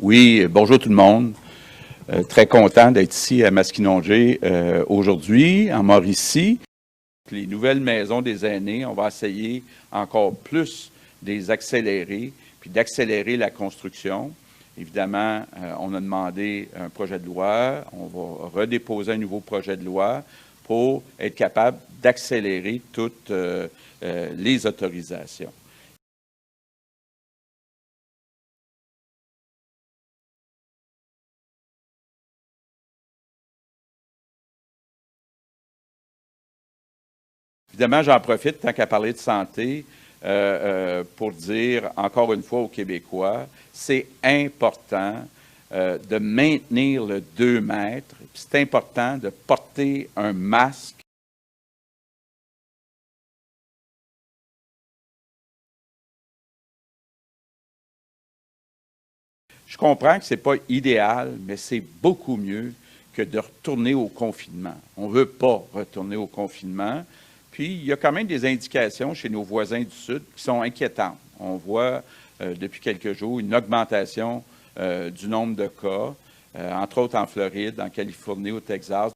Oui, bonjour tout le monde. Très content d'être ici à Maskinongé aujourd'hui, en Mauricie. Les nouvelles maisons des aînés, on va essayer encore plus de les accélérer, puis d'accélérer la construction. Évidemment, on a demandé un projet de loi, on va redéposer un nouveau projet de loi pour être capable d'accélérer toutes les autorisations. Évidemment, j'en profite, tant qu'à parler de santé, pour dire encore une fois aux Québécois, c'est important de maintenir le 2 mètres. C'est important de porter un masque. Je comprends que ce n'est pas idéal, mais c'est beaucoup mieux que de retourner au confinement. On ne veut pas retourner au confinement. Puis, il y a quand même des indications chez nos voisins du Sud qui sont inquiétantes. On voit depuis quelques jours une augmentation du nombre de cas, entre autres en Floride, en Californie, au Texas.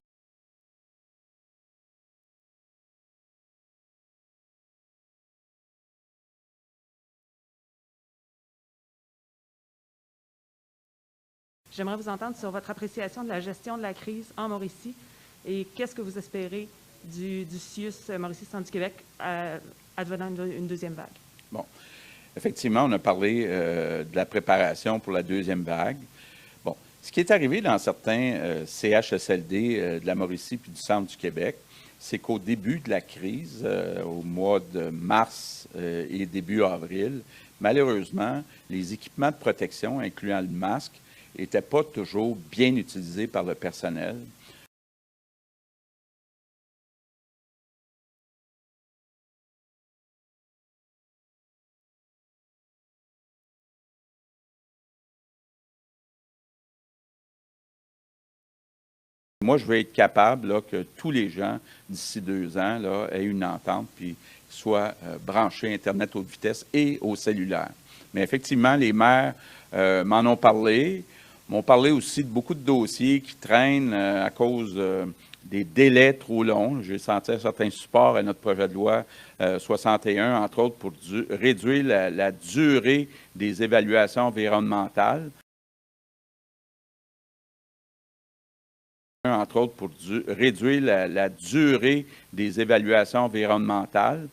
J'aimerais vous entendre sur votre appréciation de la gestion de la crise en Mauricie et qu'est-ce que vous espérez du CIUS Mauricie-Centre du Québec advenant une deuxième vague. Bon, effectivement, on a parlé de la préparation pour la deuxième vague. Bon, ce qui est arrivé dans certains CHSLD de la Mauricie puis du Centre du Québec, c'est qu'au début de la crise, au mois de mars et début avril, malheureusement, les équipements de protection, incluant le masque, n'étaient pas toujours bien utilisés par le personnel. Moi, je veux être capable là, que tous les gens, d'ici 2 ans, là, aient une entente puis soient branchés Internet haute vitesse et au cellulaire. Mais effectivement, les maires m'en m'ont parlé aussi de beaucoup de dossiers qui traînent à cause des délais trop longs. J'ai senti un certain support à notre projet de loi 61, entre autres, pour réduire la durée des évaluations environnementales. Entre autres, pour réduire la durée des évaluations environnementales.